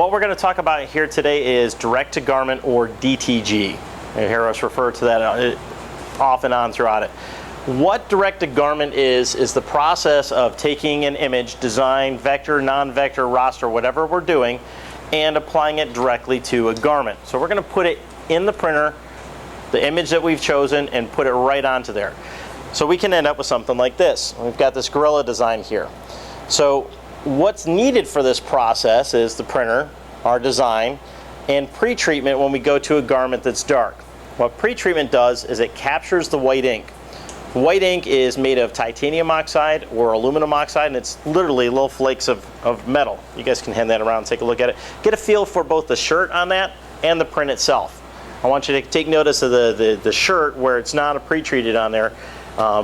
what we're going to talk about here today is direct-to-garment, or DTG. You hear us refer to that off and on throughout it. What direct-to-garment is the process of taking an image, design, vector, non-vector, raster, whatever we're doing, and applying it directly to a garment. So we're going to put it in the printer, the image that we've chosen, and put it right onto there. So we can end up with something like this. We've got this gorilla design here. So what's needed for this process is the printer, our design, and pre-treatment when we go to a garment that's dark. What pre-treatment does is it captures the white ink. White ink is made of titanium oxide or aluminum oxide, and it's literally little flakes of metal. You guys can hand that around and take a look at it. Get a feel for both the shirt on that and the print itself. I want you to take notice of the shirt where it's not a pre-treated on there.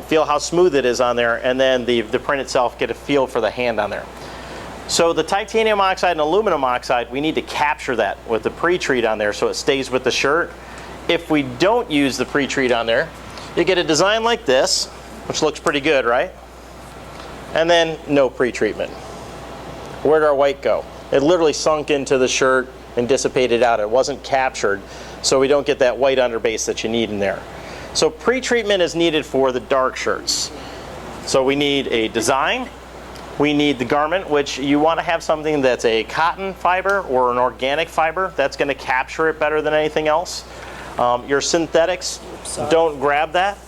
Feel how smooth it is on there, and then the print itself, get a feel for the hand on there. So the titanium oxide and aluminum oxide, we need to capture that with the pre-treat on there so it stays with the shirt. If we don't use the pre-treat on there, you get a design like this, which looks pretty good, right? And then no pre-treatment. Where'd our white go? It literally sunk into the shirt and dissipated out. It wasn't captured, so we don't get that white underbase that you need in there. So pre-treatment is needed for the dark shirts. So we need a design. We need the garment, which you want to have something that's a cotton fiber or an organic fiber. That's going to capture it better than anything else. Your synthetics, don't grab that.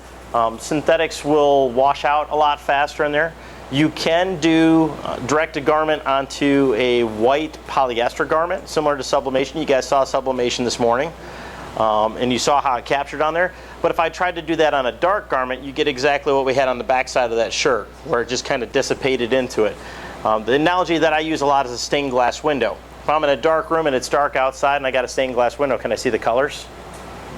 Synthetics will wash out a lot faster in there. You can do direct-to-garment onto a white polyester garment, similar to Sublimation. You guys saw Sublimation this morning, and you saw how it captured on there. But if I tried to do that on a dark garment, you get exactly what we had on the back side of that shirt, where it just kind of dissipated into it. The analogy that I use a lot is a stained glass window. If I'm in a dark room and it's dark outside and I got a stained glass window, can I see the colors?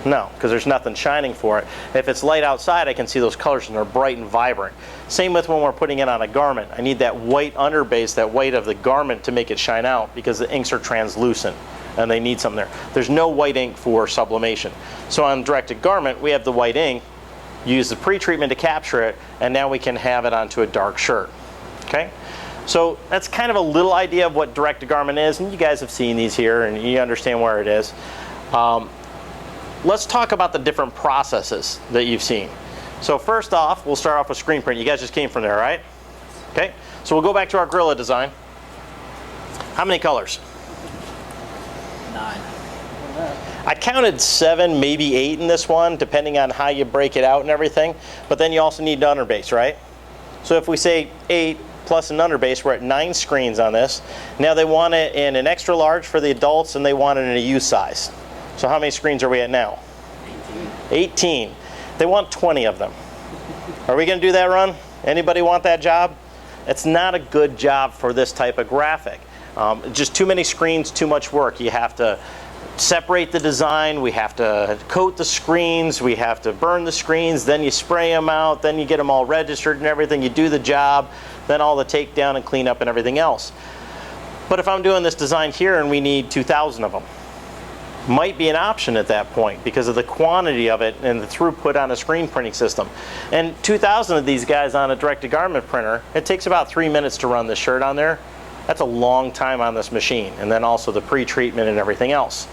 No, because there's nothing shining for it. If it's light outside, I can see those colors and they're bright and vibrant. Same with when we're putting it on a garment. I need that white underbase, that white of the garment, to make it shine out, because the inks are translucent and they need something there. There's no white ink for Sublimation. So on direct-to-garment, we have the white ink, use the pre-treatment to capture it, and now we can have it onto a dark shirt. Okay? So that's kind of a little idea of what direct-to-garment is, and you guys have seen these here and you understand where it is. Let's talk about the different processes that you've seen. So first off, we'll start off with screen print. You guys just came from there, right? Okay, so we'll go back to our gorilla design. How many colors? 9. I counted 7, maybe 8 in this one, depending on how you break it out and everything. But then you also need an underbase, right? So if we say 8 plus an underbase, we're at 9 screens on this. Now they want it in an extra large for the adults, and they want it in a U size. So how many screens are we at now? 18. They want 20 of them. Are we going to do that run? Anybody want that job? It's not a good job for this type of graphic. Just too many screens, too much work. You have to separate the design, we have to coat the screens, we have to burn the screens, then you spray them out, then you get them all registered and everything, you do the job, then all the takedown and cleanup and everything else. But if I'm doing this design here and we need 2,000 of them, might be an option at that point because of the quantity of it and the throughput on a screen printing system. And 2,000 of these guys on a direct-to-garment printer, it takes about 3 minutes to run the shirt on there. That's a long time on this machine, and then also the pre-treatment and everything else.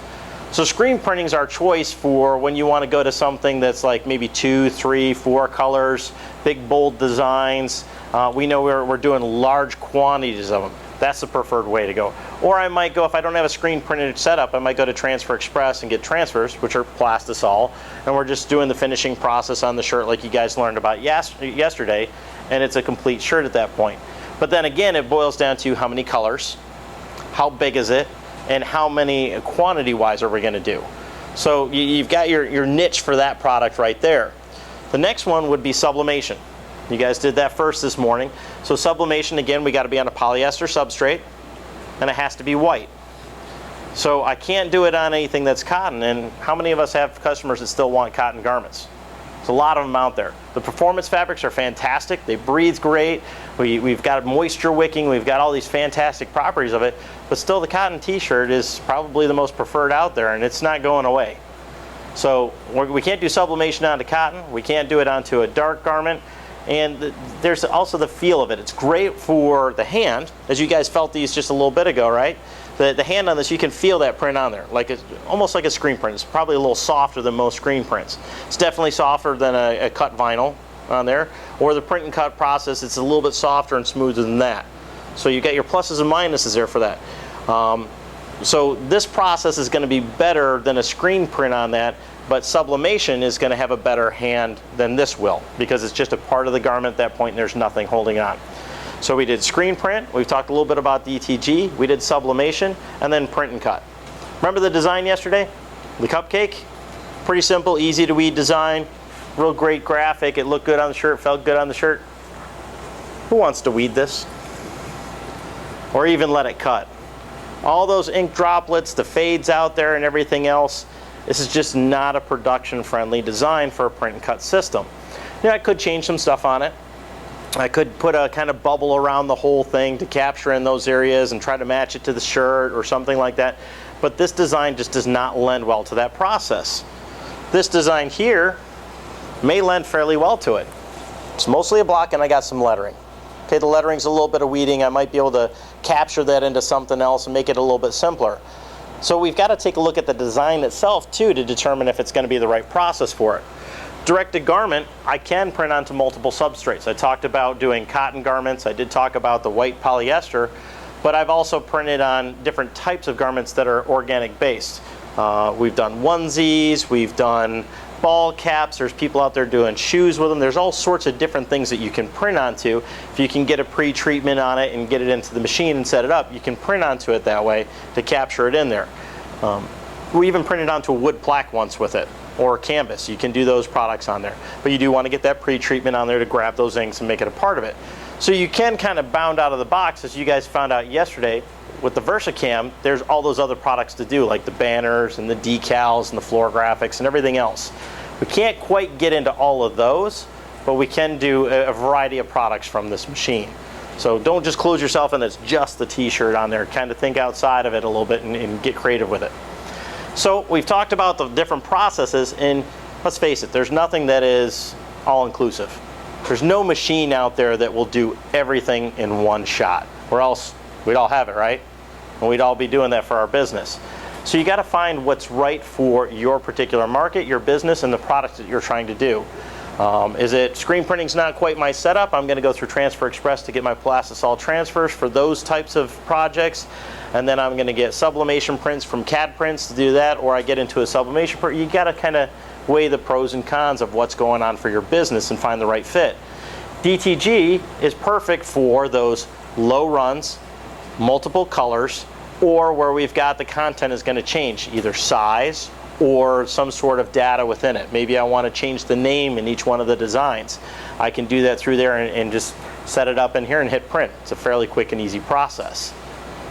So screen printing is our choice for when you want to go to something that's like maybe 2, 3, 4 colors, big bold designs. We know we're doing large quantities of them. That's the preferred way to go. Or I might go, if I don't have a screen printed setup, I might go to Transfer Express and get transfers, which are plastisol, and we're just doing the finishing process on the shirt like you guys learned about yesterday, and it's a complete shirt at that point. But then again, it boils down to how many colors, how big is it, and how many quantity-wise are we going to do. So you've got your niche for that product right there. The next one would be Sublimation. You guys did that first this morning. So Sublimation, again, we got to be on a polyester substrate, and it has to be white. So I can't do it on anything that's cotton. And how many of us have customers that still want cotton garments? There's a lot of them out there. The performance fabrics are fantastic. They breathe great. We've got moisture wicking. We've got all these fantastic properties of it. But still, the cotton t-shirt is probably the most preferred out there, and it's not going away. So we can't do Sublimation onto cotton. We can't do it onto a dark garment. And there's also the feel of it. It's great for the hand, as you guys felt these just a little bit ago, right? the hand on this, you can feel that print on there, like it's almost like a screen print. It's probably a little softer than most screen prints. It's definitely softer than a cut vinyl on there, or the print and cut process. It's a little bit softer and smoother than that. So you got your pluses and minuses there for that. So this process is going to be better than a screen print on that, but sublimation is going to have a better hand than this will, because it's just a part of the garment at that point and there's nothing holding on. So we did screen print, we've talked a little bit about DTG, we did sublimation, and then print and cut. Remember the design yesterday? The cupcake? Pretty simple, easy to weed design, real great graphic, it looked good on the shirt, felt good on the shirt. Who wants to weed this? Or even let it cut? All those ink droplets, the fades out there and everything else, this is just not a production friendly design for a print and cut system. Yeah, I could change some stuff on it. I could put a kind of bubble around the whole thing to capture in those areas and try to match it to the shirt or something like that. But this design just does not lend well to that process. This design here may lend fairly well to it. It's mostly a block and I got some lettering. Okay, the lettering's a little bit of weeding. I might be able to capture that into something else and make it a little bit simpler. So we've got to take a look at the design itself too to determine if it's going to be the right process for it. Directed garment, I can print onto multiple substrates. I talked about doing cotton garments. I did talk about the white polyester, but I've also printed on different types of garments that are organic based. We've done onesies, we've done ball caps, there's people out there doing shoes with them. There's all sorts of different things that you can print onto. If you can get a pre-treatment on it and get it into the machine and set it up, you can print onto it that way to capture it in there. We even printed onto a wood plaque once with it, or canvas. You can do those products on there. But you do want to get that pre-treatment on there to grab those inks and make it a part of it. So you can kind of bound out of the box, as you guys found out yesterday, with the VersaCam, there's all those other products to do, like the banners and the decals and the floor graphics and everything else. We can't quite get into all of those, but we can do a variety of products from this machine. So don't just close yourself and it's just the t-shirt on there. Kind of think outside of it a little bit and get creative with it. So we've talked about the different processes, and let's face it, there's nothing that is all-inclusive. There's no machine out there that will do everything in one shot, or else we'd all have it, right? And we'd all be doing that for our business. So you got to find what's right for your particular market, your business, and the product that you're trying to do. Is it screen printing's not quite my setup? I'm going to go through Transfer Express to get my plastisol transfers for those types of projects, and then I'm going to get sublimation prints from CAD prints to do that, or I get into a sublimation print. You got to kind of weigh the pros and cons of what's going on for your business and find the right fit. DTG is perfect for those low runs, multiple colors, or where we've got the content is going to change, either size or some sort of data within it. Maybe I want to change the name in each one of the designs. I can do that through there and just set it up in here and hit print. It's a fairly quick and easy process.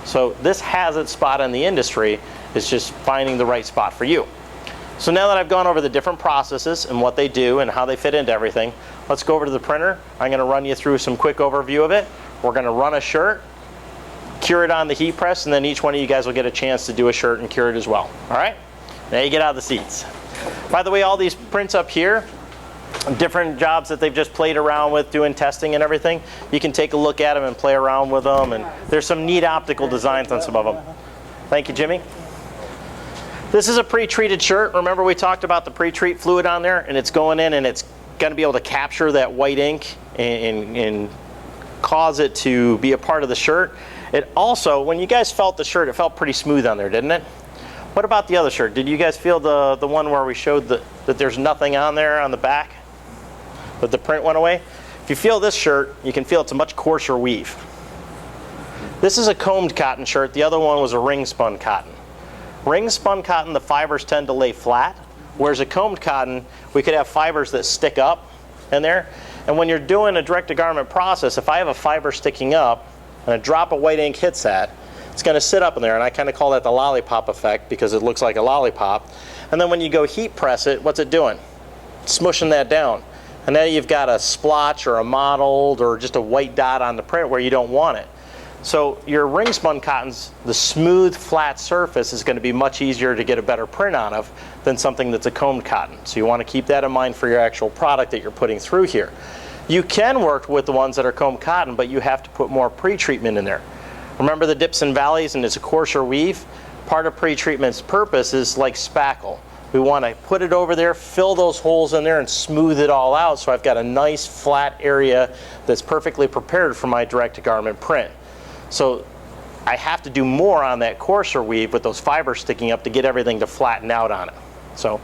So this has its spot in the industry. It's just finding the right spot for you. So now that I've gone over the different processes and what they do and how they fit into everything, let's go over to the printer. I'm going to run you through some quick overview of it. We're going to run a shirt, cure it on the heat press, and then each one of you guys will get a chance to do a shirt and cure it as well. All right? Now you get out of the seats. By the way, all these prints up here, different jobs that they've just played around with doing testing and everything, you can take a look at them and play around with them, and there's some neat optical designs on some of them. Thank you, Jimmy. This is a pre-treated shirt. Remember we talked about the pre-treat fluid on there, and it's going in and it's going to be able to capture that white ink and cause it to be a part of the shirt. It also, when you guys felt the shirt, it felt pretty smooth on there, didn't it? What about the other shirt? Did you guys feel the one where we showed that there's nothing on there on the back? That the print went away? If you feel this shirt, you can feel it's a much coarser weave. This is a combed cotton shirt. The other one was a ring spun cotton. Ring spun cotton, the fibers tend to lay flat, whereas a combed cotton, we could have fibers that stick up in there. And when you're doing a direct-to-garment process, if I have a fiber sticking up and a drop of white ink hits that, it's going to sit up in there, and I kind of call that the lollipop effect because it looks like a lollipop. And then when you go heat press it, what's it doing? It's smushing that down. And now you've got a splotch or a mottled or just a white dot on the print where you don't want it. So your ring spun cottons, the smooth flat surface is going to be much easier to get a better print out of than something that's a combed cotton. So you want to keep that in mind for your actual product that you're putting through here. You can work with the ones that are combed cotton, but you have to put more pre-treatment in there. Remember the dips and valleys, and it's a coarser weave? Part of pretreatment's purpose is like spackle. We want to put it over there, fill those holes in there, and smooth it all out so I've got a nice flat area that's perfectly prepared for my direct-to-garment print. So I have to do more on that coarser weave with those fibers sticking up to get everything to flatten out on it. So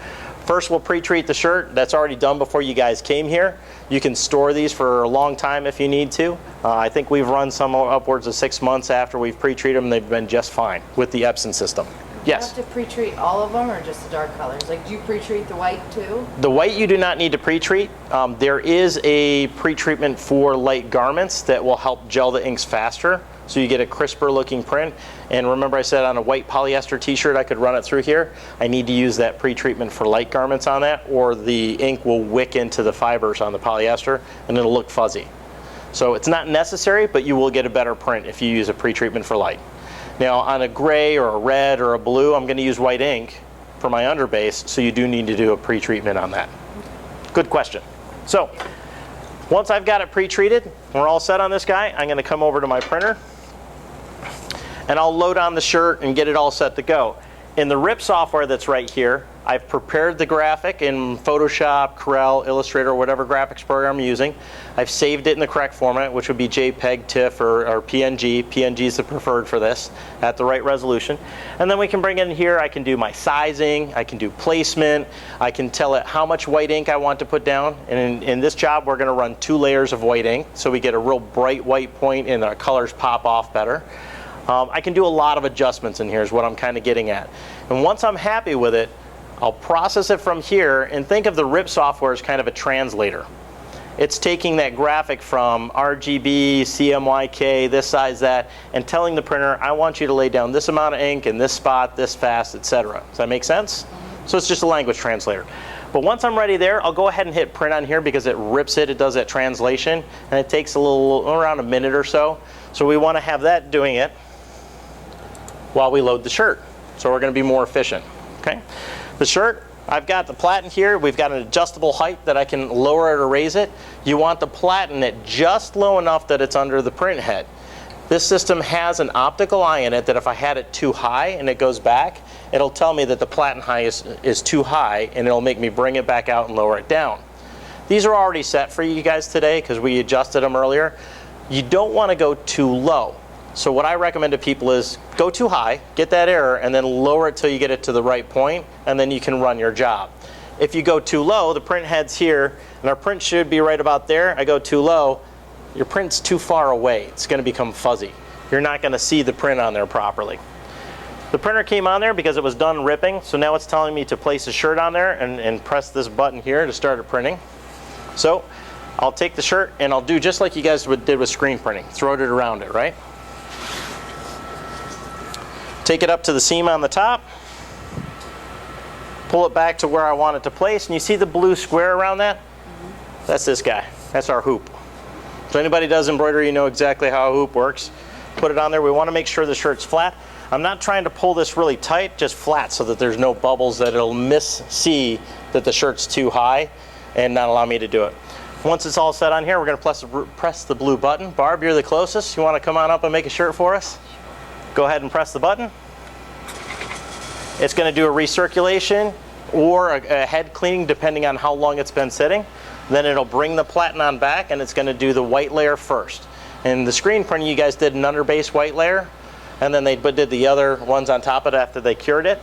first we'll pre-treat the shirt. That's already done before you guys came here. You can store these for a long time if you need to. I think we've run some upwards of 6 months after we've pre-treated them. They've been just fine with the Epson system. Yes? Do you have to pre-treat all of them or just the dark colors? Like, do you pre-treat the white too? The white you do not need to pre-treat. There is a pre-treatment for light garments that will help gel the inks faster, so you get a crisper looking print. And remember I said on a white polyester t-shirt I could run it through here. I need to use that pre-treatment for light garments on that, or the ink will wick into the fibers on the polyester and it'll look fuzzy. So it's not necessary, but you will get a better print if you use a pre-treatment for light. Now on a gray or a red or a blue, I'm going to use white ink for my underbase, so you do need to do a pre-treatment on that. Good question. So once I've got it pre-treated, we're all set on this guy, I'm going to come over to my printer and I'll load on the shirt and get it all set to go. In the RIP software that's right here, I've prepared the graphic in Photoshop, Corel, Illustrator, whatever graphics program I'm using. I've saved it in the correct format, which would be JPEG, TIFF, or PNG. PNG is the preferred for this, at the right resolution. And then we can bring it in here. I can do my sizing, I can do placement, I can tell it how much white ink I want to put down. And in this job, we're gonna run 2 layers of white ink, so we get a real bright white point and our colors pop off better. I can do a lot of adjustments in here is what I'm kind of getting at. And once I'm happy with it, I'll process it from here, and think of the RIP software as kind of a translator. It's taking that graphic from RGB, CMYK, this size, that, and telling the printer, I want you to lay down this amount of ink in this spot, this fast, etc. Does that make sense? So it's just a language translator. But once I'm ready there, I'll go ahead and hit print on here because it rips it, it does that translation, and it takes around a minute or so. So we want to have that doing it while we load the shirt. So we're going to be more efficient. Okay? The shirt, I've got the platen here. We've got an adjustable height that I can lower it or raise it. You want the platen at just low enough that it's under the print head. This system has an optical eye in it that if I had it too high and it goes back, it'll tell me that the platen height is too high, and it'll make me bring it back out and lower it down. These are already set for you guys today because we adjusted them earlier. You don't want to go too low. So what I recommend to people is go too high, get that error, and then lower it till you get it to the right point, and then you can run your job. If you go too low, the print head's here, and our print should be right about there. I go too low, your print's too far away. It's going to become fuzzy. You're not going to see the print on there properly. The printer came on there because it was done ripping, so now it's telling me to place a shirt on there and press this button here to start it printing. So I'll take the shirt and I'll do just like you guys did with screen printing. Throw it around it, right? Take it up to the seam on the top, pull it back to where I want it to place, and you see the blue square around that? That's this guy. That's our hoop. So anybody does embroidery, you know exactly how a hoop works. Put it on there. We want to make sure the shirt's flat. I'm not trying to pull this really tight, just flat so that there's no bubbles that it'll see that the shirt's too high and not allow me to do it. Once it's all set on here, we're going to press the blue button. Barb, you're the closest. You want to come on up and make a shirt for us? Go ahead and press the button. It's going to do a recirculation or a head cleaning depending on how long it's been sitting. Then it'll bring the platen on back, and it's going to do the white layer first. In the screen printing, you guys did an underbase white layer, and then they did the other ones on top of it after they cured it.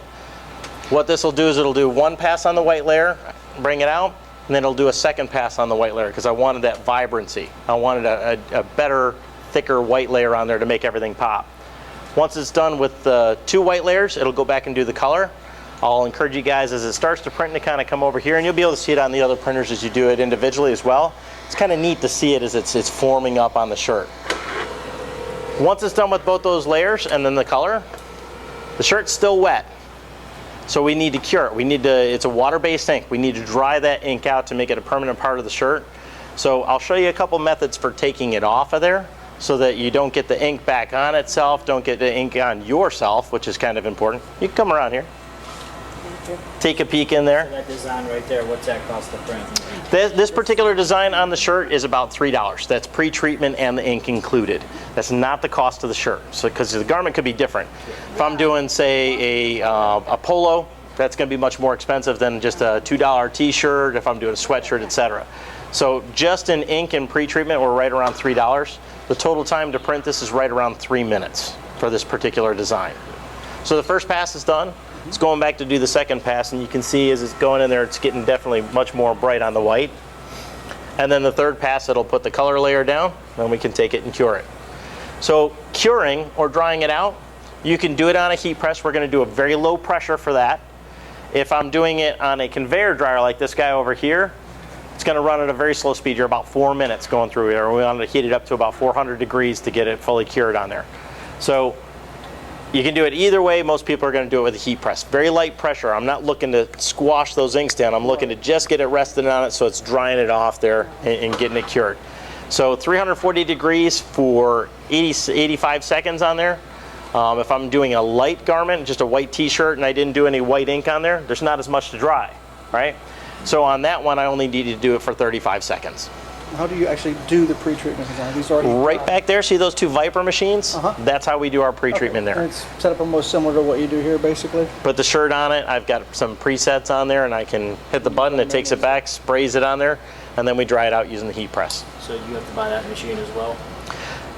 What this will do is it'll do one pass on the white layer, bring it out, and then it'll do a second pass on the white layer because I wanted that vibrancy. I wanted a better, thicker white layer on there to make everything pop. Once it's done with the 2 white layers, it'll go back and do the color. I'll encourage you guys as it starts to print to kind of come over here, and you'll be able to see it on the other printers as you do it individually as well. It's kind of neat to see it as it's forming up on the shirt. Once it's done with both those layers and then the color, the shirt's still wet. So we need to cure it. It's a water-based ink. We need to dry that ink out to make it a permanent part of the shirt. So I'll show you a couple methods for taking it off of there, so that you don't get the ink back on itself, don't get the ink on yourself, which is kind of important. You can come around here. take a peek in there. So that design right there, what's that cost to print? This particular design on the shirt is about $3. That's pre-treatment and the ink included. That's not the cost of the shirt. So because the garment could be different. If I'm doing, say, a polo, that's going to be much more expensive than just a $2 t-shirt if I'm doing a sweatshirt, etc. So just in ink and pre-treatment, we're right around $3. The total time to print this is right around 3 minutes for this particular design. So the first pass is done. It's going back to do the second pass, and you can see as it's going in there, it's getting definitely much more bright on the white. And then the third pass, it'll put the color layer down, then we can take it and cure it. So curing or drying it out, you can do it on a heat press. We're going to do a very low pressure for that. If I'm doing it on a conveyor dryer like this guy over here, it's going to run at a very slow speed. You're about 4 minutes going through here. We want to heat it up to about 400 degrees to get it fully cured on there. So you can do it either way. Most people are going to do it with a heat press. Very light pressure. I'm not looking to squash those inks down. I'm looking to just get it rested on it so it's drying it off there and getting it cured. So 340 degrees for 85 seconds on there. If I'm doing a light garment, just a white t-shirt, and I didn't do any white ink on there, there's not as much to dry, right? So on that one, I only needed to do it for 35 seconds. How do you actually do the pre-treatment design? These already Right back there, see those two Viper machines? That's how we do our pre-treatment And there. it's set up almost similar to what you do here, basically. Put the shirt on it, I've got some presets on there, and I can hit the button, it takes it back, sprays it on there, and then we dry it out using the heat press. So you have to buy that machine as well?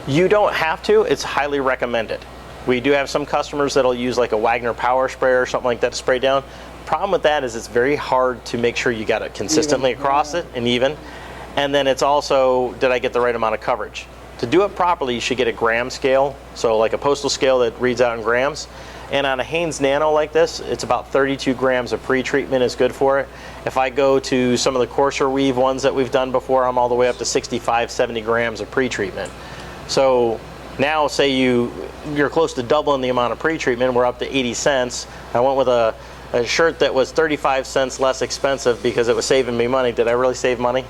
You don't have to, it's highly recommended. We do have some customers that'll use like a Wagner power sprayer or something like that to spray down. Problem with that is it's very hard to make sure you got it consistently across it and even. And then it's also, did I get the right amount of coverage? To do it properly, you should get a gram scale, so like a postal scale that reads out in grams. And on a Hanes Nano like this, it's about 32 grams of pre-treatment is good for it. If I go to some of the coarser weave ones that we've done before, I'm all the way up to 65, 70 grams of pre-treatment. So now say you're close to doubling the amount of pre-treatment, we're up to 80 cents. I went with a shirt that was 35 cents less expensive because it was saving me money. Did I really save money?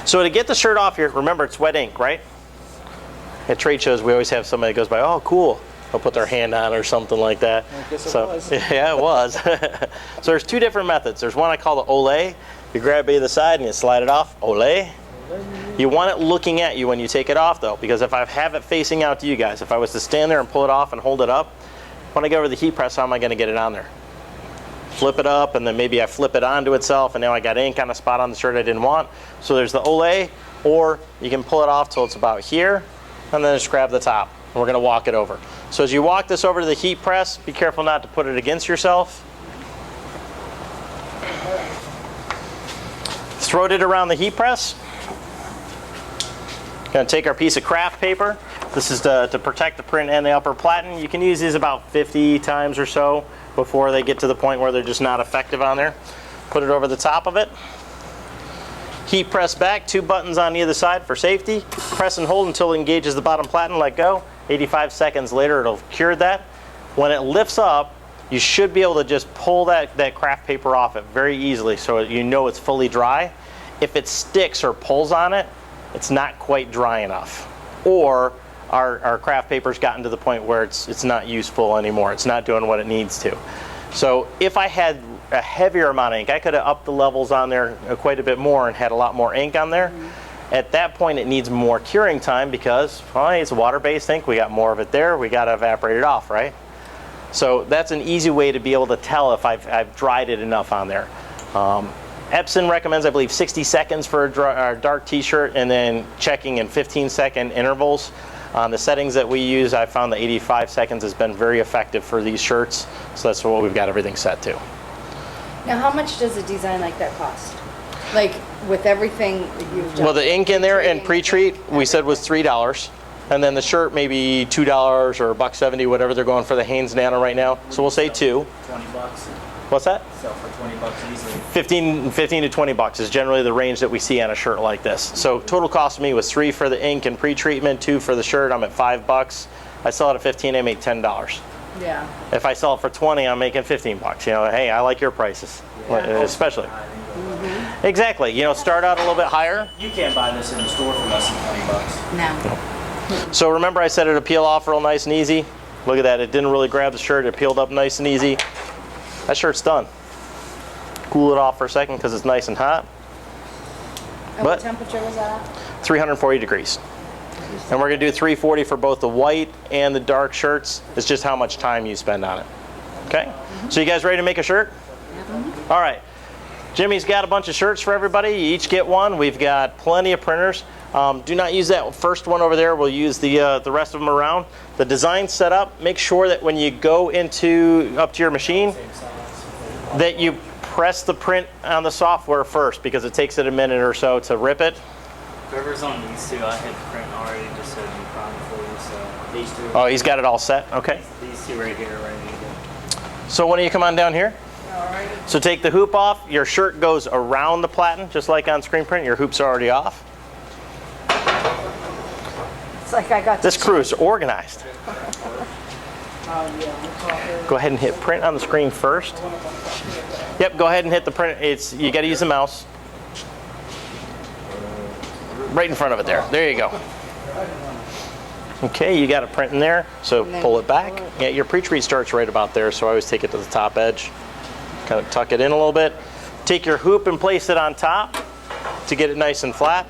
So to get the shirt off here, remember it's wet ink, right? At trade shows, we always have somebody that goes by, oh, cool. They'll put their hand on it or something like that. I guess it was. Yeah, it was. So there's two different methods. There's one I call the Olay. You grab it to the side and you slide it off. Olay. You want it looking at you when you take it off, though, because if I have it facing out to you guys, if I was to stand there and pull it off and hold it up, when I go over the heat press, how am I going to get it on there? Flip it up, and then maybe I flip it onto itself, and now I got ink on a spot on the shirt I didn't want. So there's the Olay, or you can pull it off till it's about here, and then just grab the top. And we're going to walk it over. So as you walk this over to the heat press, be careful not to put it against yourself. Throw it around the heat press. Going to take our piece of craft paper. This is to protect the print and the upper platen. You can use these about 50 times or so before they get to the point where they're just not effective on there. Put it over the top of it. Heat press back, 2 buttons on either side for safety. Press and hold until it engages the bottom platen, let go. 85 seconds later, it'll have cured that. When it lifts up, you should be able to just pull that craft paper off it very easily so you know it's fully dry. If it sticks or pulls on it, it's not quite dry enough. Or our craft paper's gotten to the point where it's not useful anymore. It's not doing what it needs to. So if I had a heavier amount of ink, I could have upped the levels on there quite a bit more and had a lot more ink on there. At that point, it needs more curing time because, well, it's water-based ink. We got more of it there. We got to evaporate it off, right? So that's an easy way to be able to tell if I've dried it enough on there. Epson recommends, I believe, 60 seconds for a dark t-shirt and then checking in 15-second intervals. On the settings that we use, I found the 85 seconds has been very effective for these shirts. So that's what we've got everything set to. Now, how much does a design like that cost? Like, with everything that you've done? Well, the ink in there and pre-treat, we said was $3. And then the shirt maybe $2 or $1.70, whatever they're going for the Hanes Nano right now. So we'll say 2. 20 bucks. What's that? Sell for 20 bucks easily. 15 to 20 bucks is generally the range that we see on a shirt like this. So total cost to me was 3 for the ink and pre-treatment, 2 for the shirt. I'm at $5. I sell it at 15, I make $10. Yeah. If I sell it for 20, I'm making 15 bucks. You know, hey, I like your prices, especially. Exactly. You know, start out a little bit higher. You can't buy this in the store for less than 20 bucks. No. So remember I said it'd peel off real nice and easy? Look at that, it didn't really grab the shirt, it peeled up nice and easy. That shirt's done. cool it off for a second because it's nice and hot. And what temperature was that at? 340 degrees. And we're gonna do 340 for both the white and the dark shirts. It's just how much time you spend on it. Okay? So you guys ready to make a shirt? All right. Jimmy's got a bunch of shirts for everybody. You each get one. We've got plenty of printers. Do not use that first one over there. We'll use the rest of them around. The design's set up. Make sure that when you go up to your machine, that you press the print on the software first because it takes it a minute or so to rip it. Whoever's on these two, I hit print already just so it'd be fine for you. So these two. Oh, he's got it all set. Okay. These two right here, ready to go. So why don't you come on down here? Alright. So take the hoop off. Your shirt goes around the platen, just like on screen print. Your hoops are already off. It's like I got This crew is organized. Go ahead and hit print on the screen first. Yep, go ahead and hit the print. You got to use the mouse. Right in front of it there. There you go. Okay, you got a print in there, so pull it back. Yeah, your pre-treat starts right about there, so I always take it to the top edge. Kind of tuck it in a little bit. Take your hoop and place it on top to get it nice and flat.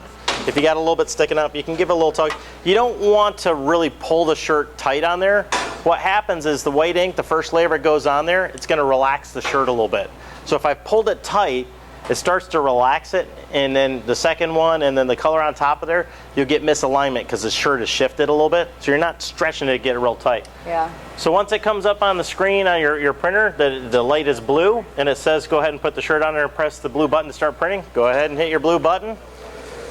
If you got a little bit sticking up, you can give it a little tug. You don't want to really pull the shirt tight on there. What happens is the white ink, the first layer that goes on there, it's going to relax the shirt a little bit. So if I pulled it tight, it starts to relax it, and then the second one, and then the color on top of there, you'll get misalignment because the shirt is shifted a little bit. So you're not stretching it to get it real tight. Yeah. So once it comes up on the screen on your printer, the light is blue, and it says go ahead and put the shirt on there and press the blue button to start printing. Go ahead and hit your blue button.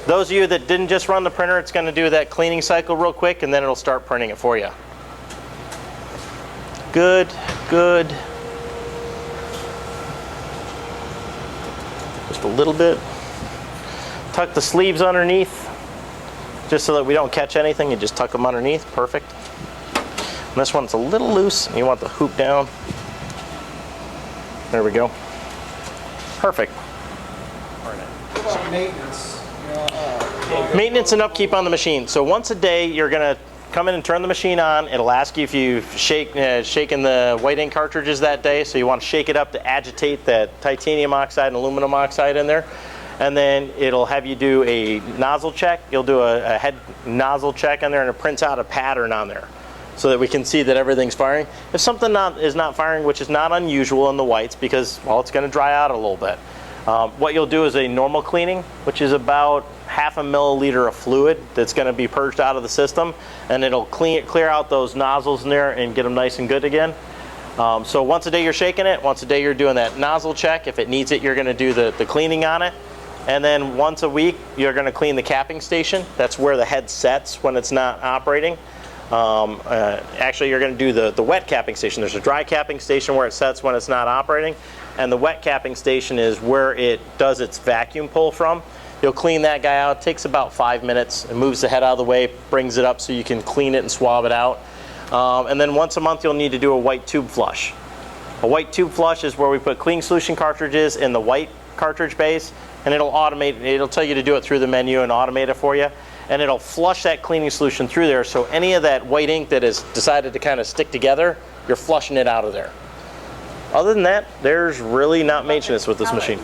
Those of you that didn't just run the printer, it's going to do that cleaning cycle real quick, and then it'll start printing it for you. Good, good. Just a little bit. Tuck the sleeves underneath, just so that we don't catch anything. You just tuck them underneath. Perfect. And this one's a little loose. You want the hoop down. There we go. Perfect. Maintenance. Maintenance and upkeep on the machine. So once a day, you're going to come in and turn the machine on. It'll ask you if you've shaken the white ink cartridges that day. So you want to shake it up to agitate that titanium oxide and aluminum oxide in there. And then it'll have you do a nozzle check. You'll do a head nozzle check on there, and it prints out a pattern on there so that we can see that everything's firing. If something is not firing, which is not unusual in the whites because, well, it's going to dry out a little bit. What you'll do is a normal cleaning, which is about half a milliliter of fluid that's going to be purged out of the system, and it'll clear out those nozzles in there and get them nice and good again. So once a day you're shaking it, once a day you're doing that nozzle check. If it needs it, you're going to do the cleaning on it. And then once a week, you're going to clean the capping station. That's where the head sets when it's not operating. Actually, you're going to do the wet capping station. There's a dry capping station where it sets when it's not operating, and the wet capping station is where it does its vacuum pull from. You'll clean that guy out. It takes about 5 minutes. It moves the head out of the way, brings it up so you can clean it and swab it out. And then once a month, you'll need to do a white tube flush. A white tube flush is where we put cleaning solution cartridges in the white cartridge base, and it'll automate. It'll tell you to do it through the menu and automate it for you. And it'll flush that cleaning solution through there, so any of that white ink that has decided to kind of stick together, you're flushing it out of there. Other than that, there's really not maintenance with this machine.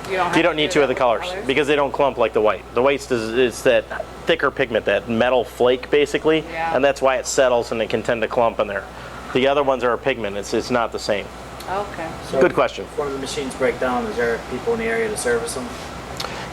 You don't need to with the colors because they don't clump like the white. The white is that thicker pigment, that metal flake basically, and that's why it settles and it can tend to clump in there. The other ones are a pigment. It's not the same. Okay. So Good question. If one of the machines break down, is there people in the area to service them?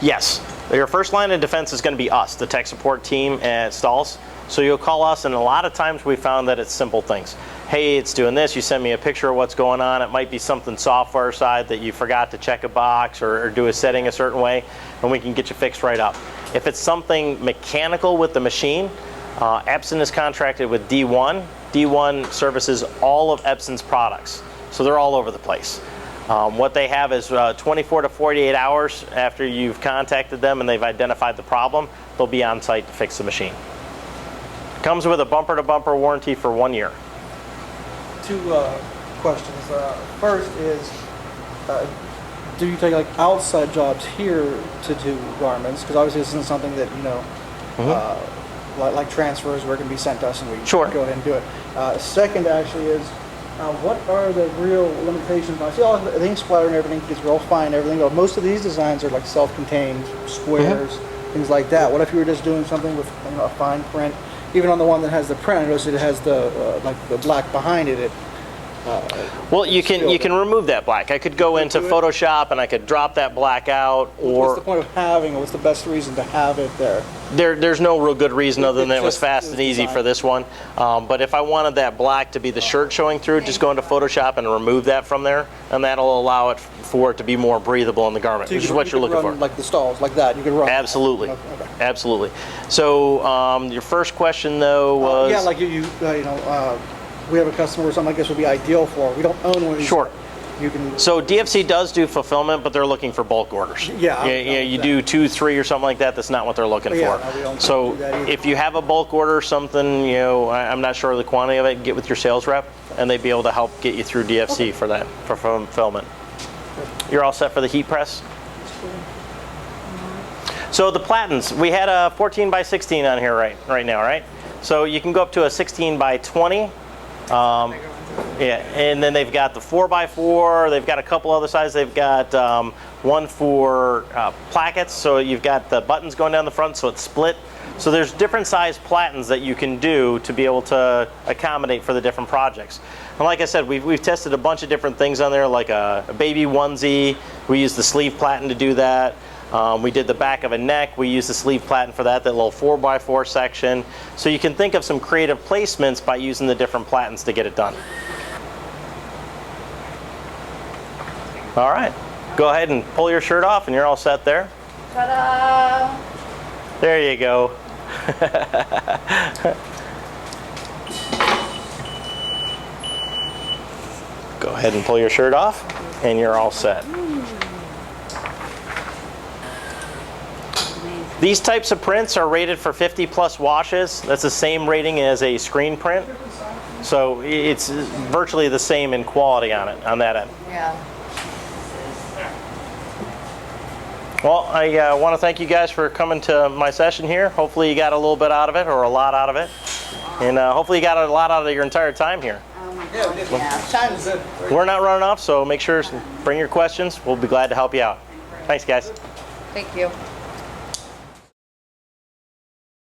Yes. Your first line of defense is going to be us, the tech support team at Stahls. So you'll call us, and a lot of times we found that it's simple things. Hey, it's doing this. You send me a picture of what's going on. It might be something software side that you forgot to check a box or do a setting a certain way, and we can get you fixed right up. If it's something mechanical with the machine, Epson is contracted with D1. D1 services all of Epson's products, so they're all over the place. What they have is 24 to 48 hours after you've contacted them and they've identified the problem, they'll be on site to fix the machine. Comes with a bumper-to-bumper warranty for 1 year. Two questions. First is, do you take like outside jobs here to do garments? Because obviously this isn't something that, you know, like transfers where it can be sent to us and we Sure. go ahead and do it. Second actually is, What are the real limitations? I see all the ink splatter and everything gets real fine and everything, but most of these designs are like self-contained squares, things like that. What if you were just doing something with a fine print? Even on the one that has the print, I noticed it has the like the black behind it. Well, you can remove that black. I could go into Photoshop and I could drop that black out, or what's the point of having it? What's the best reason to have it there? there's no real good reason other than it was fast and easy design. for this one. But if I wanted that black to be the shirt showing through, just go into Photoshop and remove that from there, and that'll allow it for it to be more breathable in the garment, which is what you're looking for. Like the Stahls, like that, you could run. Absolutely, Okay. absolutely. So your first question though was yeah, like we have a customer or something like this would be ideal for. We don't own one of these. Sure. You can. So DFC does do fulfillment, but they're looking for bulk orders. Yeah, you do 2, 3 or something like that. That's not what they're looking Yeah, for. no, we don't So do that either. if you have a bulk order or something, I'm not sure of the quantity of it, get with your sales rep, and they'd be able to help get you through DFC for that, for fulfillment. You're all set for the heat press? So the platens, we had a 14 by 16 on here right now, right? So you can go up to a 16 by 20. Yeah, and then they've got the 4x4. They've got a couple other sizes. They've got one for plackets, so you've got the buttons going down the front, so it's split. So there's different size platens that you can do to be able to accommodate for the different projects. And like I said, we've tested a bunch of different things on there, like a baby onesie. We use the sleeve platen to do that. We did the back of a neck. We used the sleeve platen for that little 4x4 section. So you can think of some creative placements by using the different platens to get it done. All right, go ahead and pull your shirt off and you're all set there. Ta-da! There you go. Go ahead and pull your shirt off and you're all set. These types of prints are rated for 50 plus washes. That's the same rating as a screen print. So it's virtually the same in quality on that end. Yeah. Well, I want to thank you guys for coming to my session here. Hopefully you got a little bit out of it, or a lot out of it. And hopefully you got a lot out of your entire time here. Yeah, tons. We're not running off, so make sure to bring your questions. We'll be glad to help you out. Thanks, guys. Thank you.